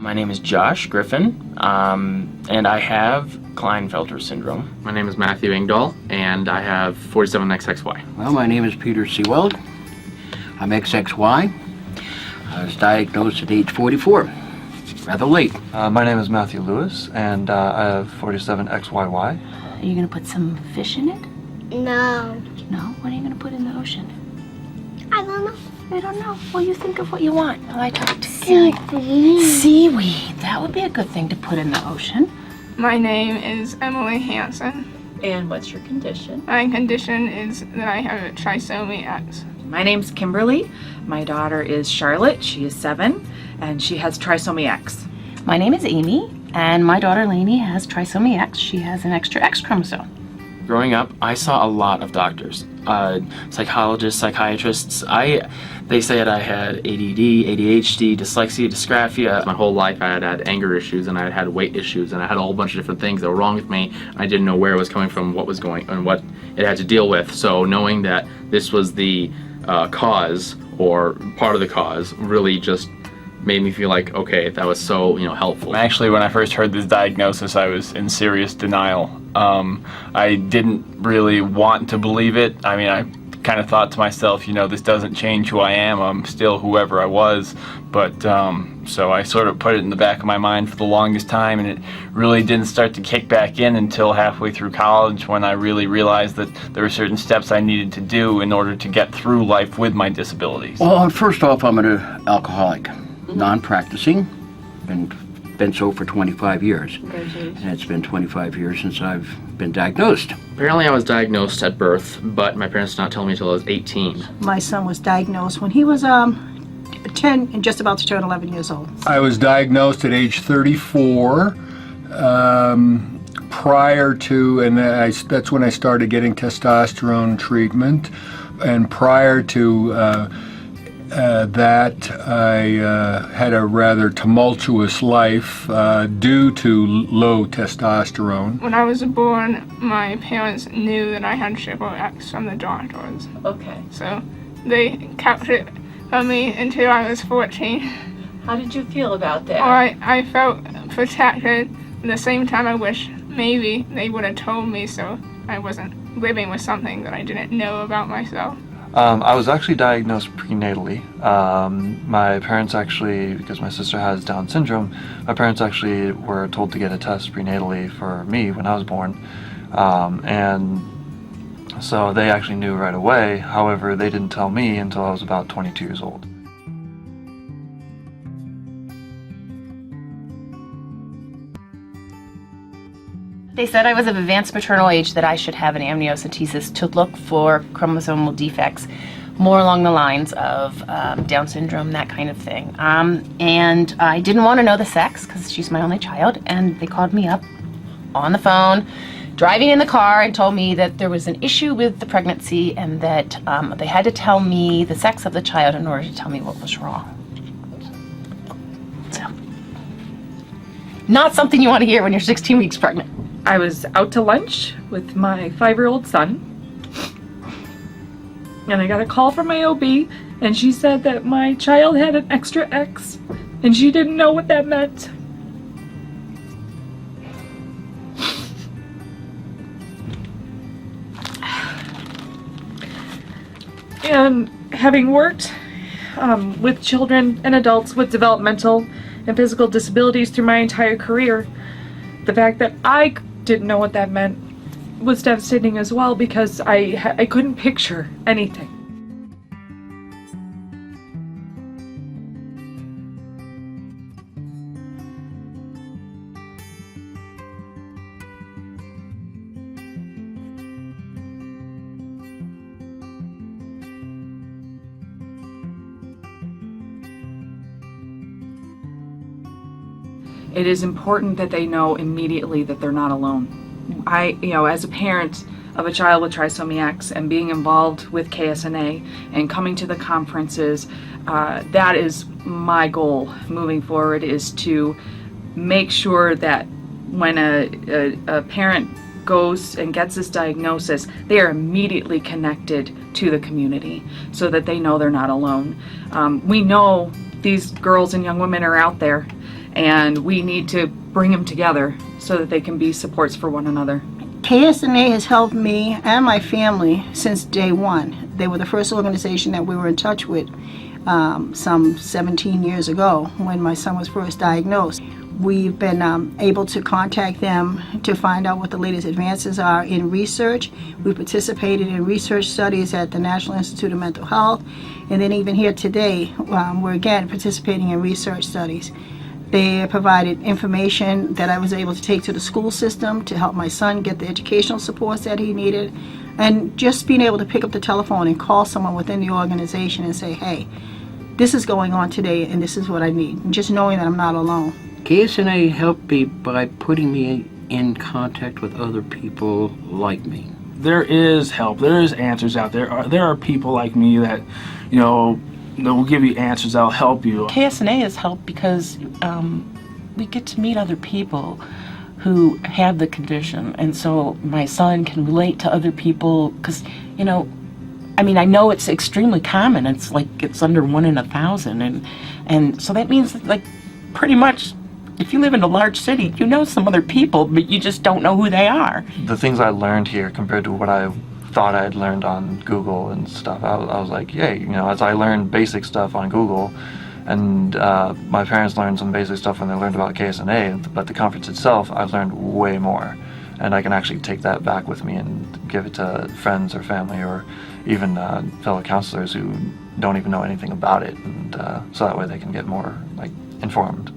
My name is Josh Griffin, and I have Klinefelter syndrome. My name is Matthew Engdahl, and I have 47XXY. Well, my name is Peter Seaweld. I'm XXY. I was diagnosed at age 44, rather late. My name is Matthew Lewis, and I have 47XYY. Are you going to put some fish in it? No. No? What are you going to put in the ocean? I don't know. I don't know. Well, you think of what you want. Well, I talk to Seaweed. Seaweed. That would be a good thing to put in the ocean. My name is Emily Hansen. And what's your condition? My condition is that I have trisomy X. My name's Kimberly. My daughter is Charlotte. She is 7, and she has trisomy X. My name is Amy, and my daughter Lainey has trisomy X. She has an extra X chromosome. Growing up, I saw a lot of doctors, psychologists, psychiatrists. They said I had ADD, ADHD, dyslexia, dysgraphia. My whole life I had had anger issues, and I had weight issues, and I had a whole bunch of different things that were wrong with me. I didn't know where it was coming from, what was going, and what it had to deal with. So knowing that this was the cause, or part of the cause, really just made me feel like, okay, that was so, helpful. Actually, when I first heard this diagnosis, I was in serious denial. I didn't really want to believe it. I mean, I kind of thought to myself, this doesn't change who I am. I'm still whoever I was. But so I sort of put it in the back of my mind for the longest time, and it really didn't start to kick back in until halfway through college, when I really realized that there were certain steps I needed to do in order to get through life with my disabilities. Well, first off, I'm an alcoholic, non-practicing, been so for 25 years. Congratulations. And it's been 25 years since I've been diagnosed. Apparently I was diagnosed at birth, but my parents did not tell me until I was 18. My son was diagnosed when he was 10 and just about to turn 11 years old. I was diagnosed at age 34. Prior to, and that's when I started getting testosterone treatment. And prior to that, I had a rather tumultuous life due to low testosterone. When I was born, my parents knew that I had triple X from the doctors. Okay. So they kept it from me until I was 14. How did you feel about that? I felt protected. At the same time, I wish maybe they would have told me so I wasn't living with something that I didn't know about myself. I was actually diagnosed prenatally. My parents actually, because my sister has Down syndrome, my parents actually were told to get a test prenatally for me when I was born. And so they actually knew right away. However, they didn't tell me until I was about 22 years old. They said I was of advanced maternal age, that I should have an amniocentesis to look for chromosomal defects, more along the lines of Down syndrome, that kind of thing. And I didn't want to know the sex because she's my only child, and they called me up on the phone, driving in the car, and told me that there was an issue with the pregnancy and that they had to tell me the sex of the child in order to tell me what was wrong. So, not something you want to hear when you're 16 weeks pregnant. I was out to lunch with my 5-year-old son, and I got a call from my OB, and she said that my child had an extra X, and she didn't know what that meant. And having worked with children and adults with developmental and physical disabilities through my entire career, the fact that I didn't know what that meant was devastating as well, because I couldn't picture anything. It is important that they know immediately that they're not alone. As a parent of a child with trisomy X and being involved with KS&A and coming to the conferences, that is my goal moving forward, is to make sure that when a parent goes and gets this diagnosis, they are immediately connected to the community so that they know they're not alone. We know these girls and young women are out there, and we need to bring them together so that they can be supports for one another. KS&A has helped me and my family since day one. They were the first organization that we were in touch with some 17 years ago when my son was first diagnosed. We've been able to contact them to find out what the latest advances are in research. We participated in research studies at the National Institute of Mental Health, and then even here today, we're again participating in research studies. They provided information that I was able to take to the school system to help my son get the educational supports that he needed, and just being able to pick up the telephone and call someone within the organization and say, hey, this is going on today and this is what I need, and just knowing that I'm not alone. KS&A helped me by putting me in contact with other people like me. There is help. There is answers out there. There are people like me that, you know, that will give you answers that'll help you. KS&A has helped because we get to meet other people who have the condition, and so my son can relate to other people because, you know, I mean, I know it's extremely common. It's like it's under 1 in 1,000, and so that means like pretty much if you live in a large city, you know some other people, but you just don't know who they are. The things I learned here compared to what I thought I had learned on Google and stuff, I was like, yay, you know, as I learned basic stuff on Google, and my parents learned some basic stuff when they learned about KS&A, but the conference itself, I've learned way more. And I can actually take that back with me and give it to friends or family or even fellow counselors who don't even know anything about it, and so that way they can get more like informed.